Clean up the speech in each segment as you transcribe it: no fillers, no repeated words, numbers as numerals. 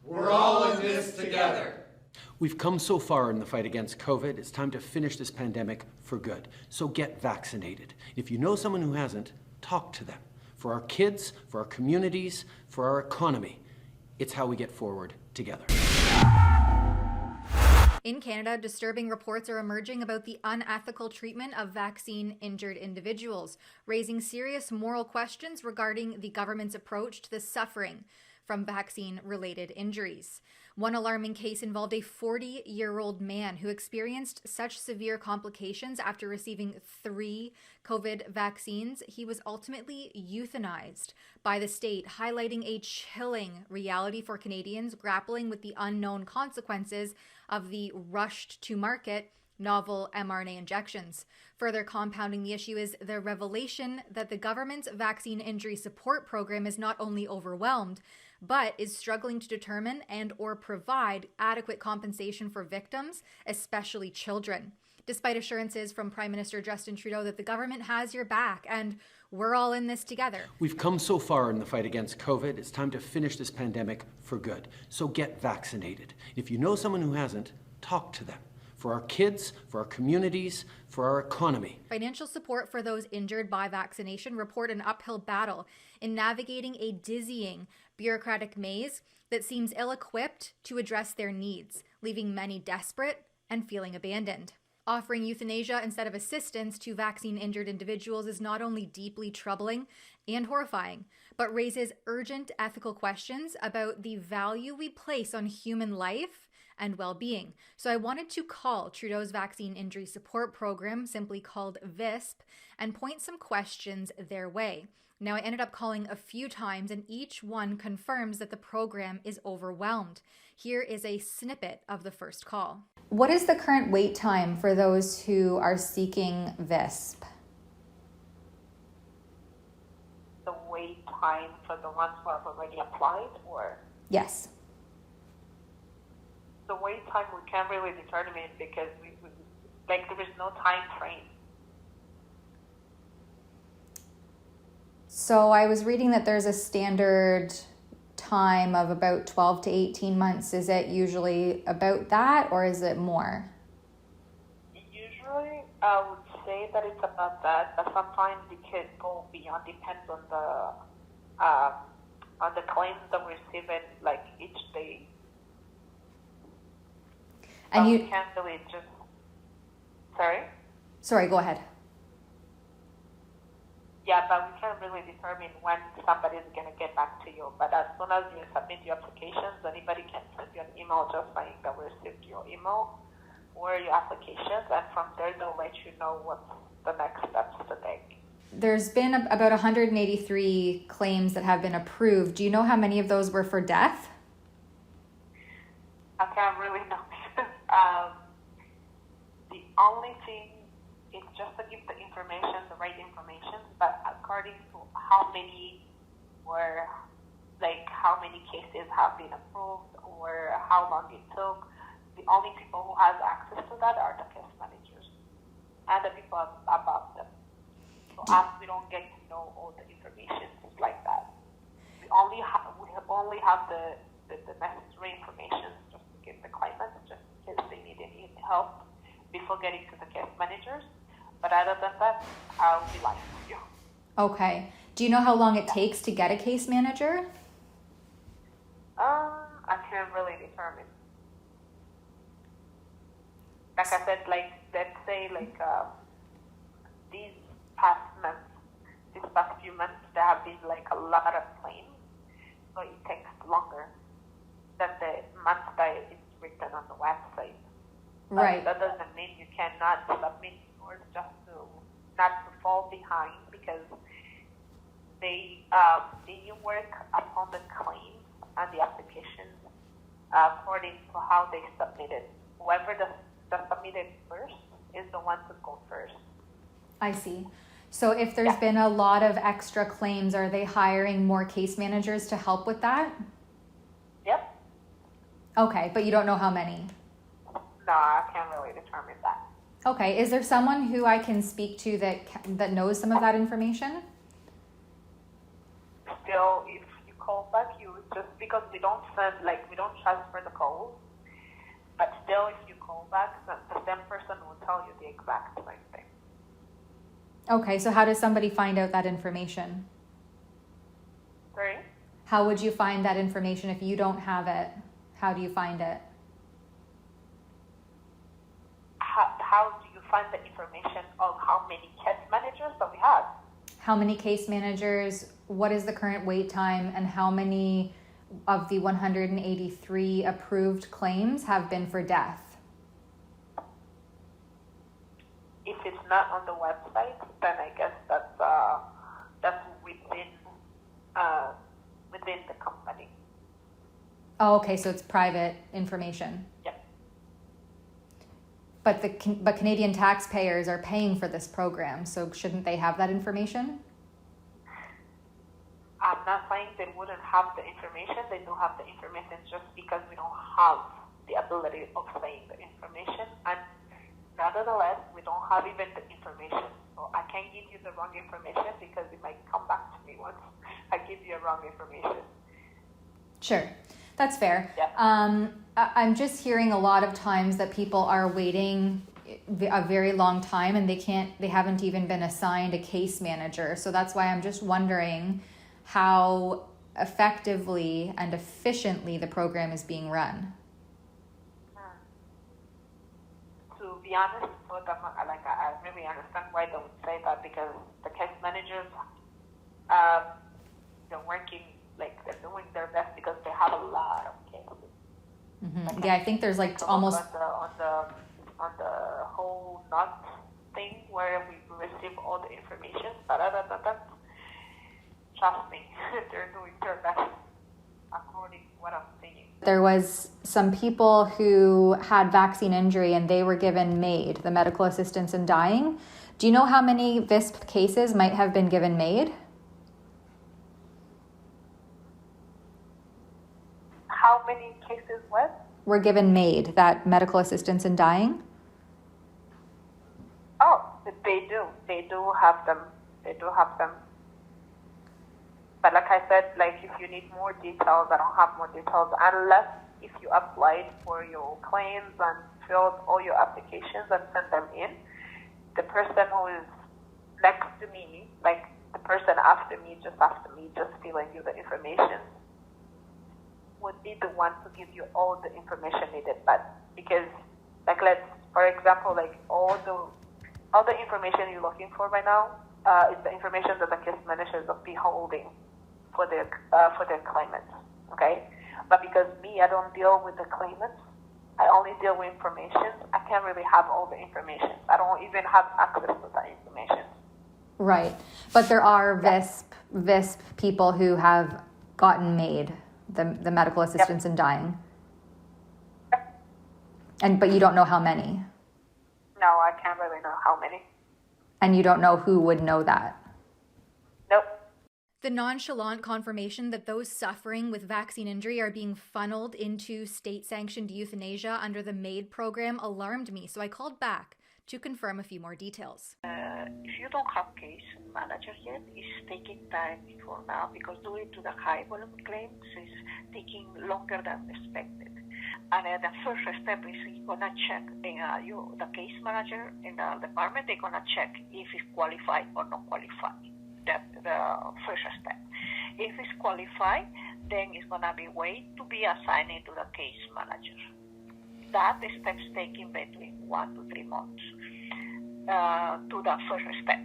We're all in this together. We've come so far in the fight against COVID, it's time to finish this pandemic for good. So get vaccinated. If you know someone who hasn't, talk to them. For our kids, for our communities, for our economy, it's how we get forward together. In Canada, disturbing reports are emerging about the unethical treatment of vaccine-injured individuals, raising serious moral questions regarding the government's approach to the suffering from vaccine-related injuries. One alarming case involved a 40-year-old man who experienced such severe complications after receiving 3 COVID vaccines, he was ultimately euthanized by the state, highlighting a chilling reality for Canadians grappling with the unknown consequences of the rushed-to-market novel mRNA injections. Further compounding the issue is the revelation that the government's vaccine injury support program is not only overwhelmed, but is struggling to determine and or provide adequate compensation for victims, especially children. Despite assurances from Prime Minister Justin Trudeau that the government has your back and we're all in this together. We've come so far in the fight against COVID, it's time to finish this pandemic for good. So get vaccinated. If you know someone who hasn't, talk to them. For our kids, for our communities, for our economy. Financial support for those injured by vaccination report an uphill battle in navigating a dizzying bureaucratic maze that seems ill-equipped to address their needs, leaving many desperate and feeling abandoned. Offering euthanasia instead of assistance to vaccine-injured individuals is not only deeply troubling and horrifying, but raises urgent ethical questions about the value we place on human life and well-being. So I wanted to call Trudeau's Vaccine Injury Support Program, simply called VISP, and point some questions their way. Now, I ended up calling a few times, and each one confirms that the program is overwhelmed. Here is a snippet of the first call. What is the current wait time for those who are seeking VISP? The wait time for the ones who have already applied, or? Yes. The wait time we can't really determine because there is no time frame. So I was reading that there's a standard time of about 12 to 18 months. Is it usually about that, or is it more? Usually, I would say that it's about that, but sometimes it could go beyond. Depends on the claims that we're receiving, like each day. And we can't really just. Sorry, go ahead. Yeah, but we can't really determine when somebody is going to get back to you. But as soon as you submit your applications, anybody can send you an email just saying that we received your email or your applications, and from there they'll let you know what's the next steps to take. There's been about 183 claims that have been approved. Do you know how many of those were for death? I can't really know because the only thing is just to give the information, the right information, but according to how many cases have been approved or how long it took, the only people who have access to that are the case managers and the people above them. So as we don't get to know all the information like that, we only have the necessary information just to give the claimants, just in case they need any help before getting to the case managers. But other than that, I'll be lying to you. Okay. Do you know how long it takes to get a case manager? I can't really determine. Like I said, let's say these past few months, there have been a lot of claims, so it takes longer than the months that it's written on the website. Right. That doesn't mean you cannot submit yours just to not to fall behind, because they work upon the claims and the applications according to how they submitted. Whoever submitted first is the one to go first. I see. So if there's been a lot of extra claims, are they hiring more case managers to help with that? Yep. Okay, but you don't know how many? No, I can't really determine that. Okay, is there someone who I can speak to that knows some of that information? Still, if you call back, you just because we don't transfer the calls, but still if you call back, the same person will tell you the exact same thing. Okay, so how does somebody find out that information? Sorry? How would you find that information if you don't have it? How do you find it? How do you find the information of how many case managers that we have? How many case managers, what is the current wait time, and how many of the 183 approved claims have been for death? If it's not on the website, then I guess that's within the company. Oh, okay, so it's private information. Yeah. But Canadian taxpayers are paying for this program, so shouldn't they have that information? I'm not saying they wouldn't have the information. They do have the information, just because we don't have the ability of saying the information. And nevertheless, we don't have even the information. So I can't give you the wrong information because it might come back to me once I give you wrong information. Sure, that's fair. Yeah. I'm just hearing a lot of times that people are waiting a very long time and they haven't even been assigned a case manager. So that's why I'm just wondering how effectively and efficiently the program is being run. To be honest, I really understand why they would say that, because the case managers, they're working, they're doing their best because they have a lot of cases. Mm-hmm. Yeah, I think there's almost on the whole NOT thing where we receive all the information. Trust me, they're doing their best according to what I'm seeing. There was some people who had vaccine injury and they were given MAID, the medical assistance in dying. Do you know how many VISP cases might have been given MAID? How many cases what? Were given MAID, that medical assistance in dying? Oh, they do. They do have them. They do have them. But like I said, if you need more details, I don't have more details, unless if you applied for your claims and filled all your applications and sent them in, the person who is next to me, the person after me, just filling you the information, would be the one to give you all the information needed. But because, for example, all the information you're looking for right now is the information that the case managers will be holding for their claimants, okay? But because I don't deal with the claimants, I only deal with information. I can't really have all the information. I don't even have access to that information. Right, but there are VISP people who have gotten MAID, the medical assistance in dying. Yep. But you don't know how many. No, I can't really know how many. And you don't know who would know that. Nope. The nonchalant confirmation that those suffering with vaccine injury are being funneled into state-sanctioned euthanasia under the MAID program alarmed me, so I called back to confirm a few more details. If you don't have case manager yet, it's taking time for now, because due to the high volume claims, it's taking longer than expected. And the first step is you're gonna check the case manager in the department. They're gonna check if it's qualified or not qualified. That's the first step. If it's qualified, then it's gonna be wait to be assigned to the case manager. That step's taking between 1 to 3 months to the first step.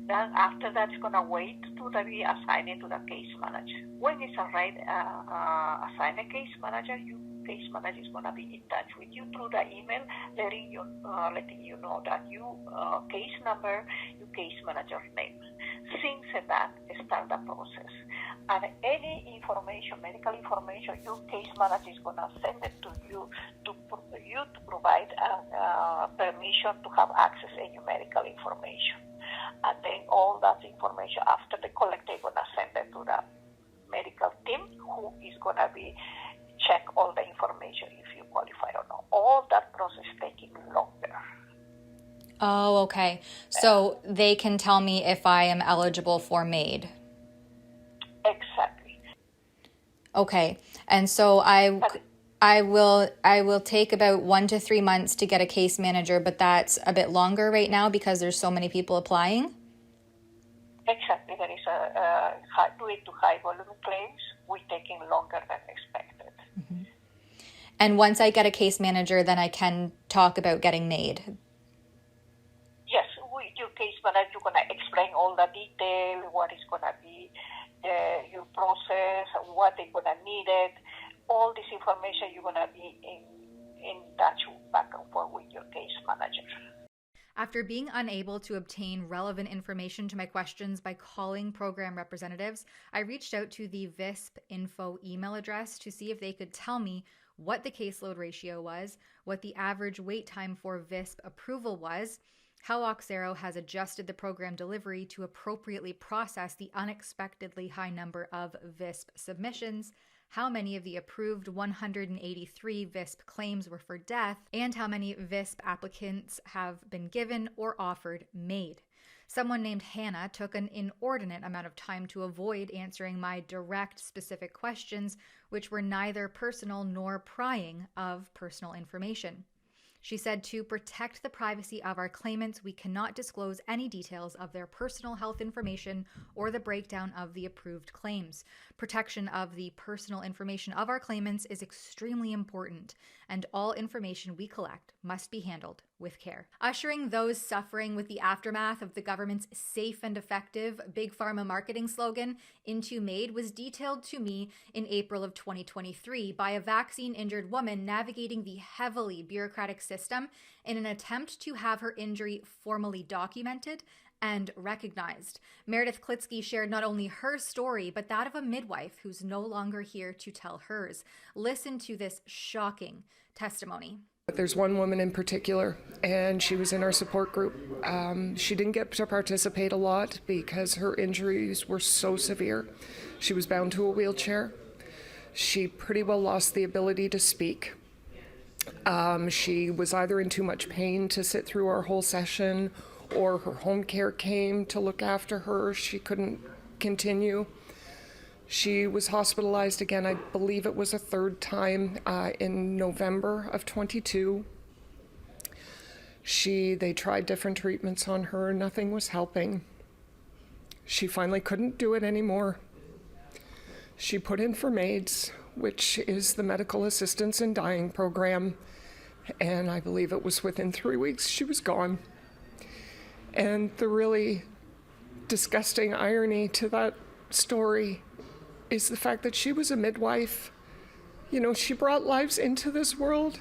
Then after that, it's gonna wait to be assigned to the case manager. When it's already assigned a case manager, case manager is gonna be in touch with you through the email, letting you know that your case number, your case manager's name. Since that, start the process. And any information, medical information, your case manager is gonna send it to you to provide permission to have access to your medical information. And then all that information, after they collect, they're gonna send it to the medical team, who is gonna be check all the information if you qualify or not. All that process taking longer. Oh, okay. So they can tell me if I am eligible for MAID. Exactly. Okay. And so I will take about 1 to 3 months to get a case manager, but that's a bit longer right now because there's so many people applying. Exactly. There is due to high volume claims, we're taking longer than expected. And once I get a case manager, then I can talk about getting MAID. Yes, your case manager, you're going to explain all the detail, what is going to be your process, what they're going to need it. All this information you're going to be in touch back and forth with your case manager. After being unable to obtain relevant information to my questions by calling program representatives, I reached out to the VISP info email address to see if they could tell me what the caseload ratio was, what the average wait time for VISP approval was, how Auxero has adjusted the program delivery to appropriately process the unexpectedly high number of VISP submissions, how many of the approved 183 VISP claims were for death, and how many VISP applicants have been given or offered MAID. Someone named Hannah took an inordinate amount of time to avoid answering my direct, specific questions, which were neither personal nor prying of personal information. She said to protect the privacy of our claimants, we cannot disclose any details of their personal health information or the breakdown of the approved claims. Protection of the personal information of our claimants is extremely important, and all information we collect must be handled with care. Ushering those suffering with the aftermath of the government's safe and effective Big Pharma marketing slogan into MAID was detailed to me in April of 2023 by a vaccine-injured woman navigating the heavily bureaucratic system in an attempt to have her injury formally documented and recognized. Meredith Klitsky shared not only her story, but that of a midwife who's no longer here to tell hers. Listen to this shocking testimony. There's one woman in particular, and she was in our support group. She didn't get to participate a lot because her injuries were so severe. She was bound to a wheelchair. She pretty well lost the ability to speak. She was either in too much pain to sit through our whole session, or her home care came to look after her. She couldn't continue. She was hospitalized again, I believe it was a third time, in November of 22. They tried different treatments on her, nothing was helping. She finally couldn't do it anymore. She put in for MAIDS, which is the Medical Assistance in Dying program, and I believe it was within 3 weeks she was gone. And the really disgusting irony to that story is the fact that she was a midwife. You know, she brought lives into this world,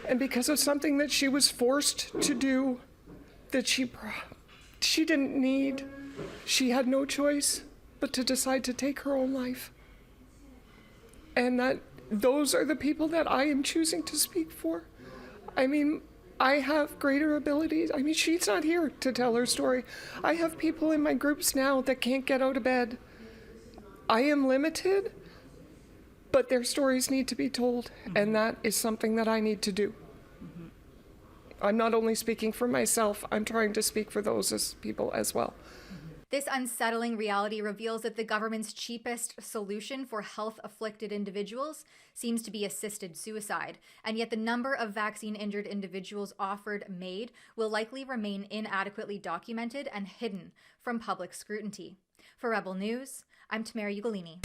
and because of something that she was forced to do that she didn't need, she had no choice but to decide to take her own life. And those are the people that I am choosing to speak for. I mean, I have greater abilities. I mean, she's not here to tell her story. I have people in my groups now that can't get out of bed. I am limited, but their stories need to be told, and that is something that I need to do. I'm not only speaking for myself, I'm trying to speak for those as people as well. This unsettling reality reveals that the government's cheapest solution for health-afflicted individuals seems to be assisted suicide, and yet the number of vaccine-injured individuals offered MAID will likely remain inadequately documented and hidden from public scrutiny. For Rebel News, I'm Tamara Ugolini.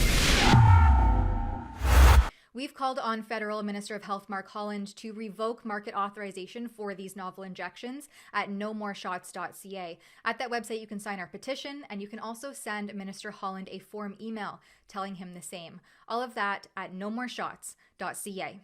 We've called on Federal Minister of Health Mark Holland to revoke market authorization for these novel injections at nomoreshots.ca. At that website, you can sign our petition, and you can also send Minister Holland a form email telling him the same. All of that at nomoreshots.ca.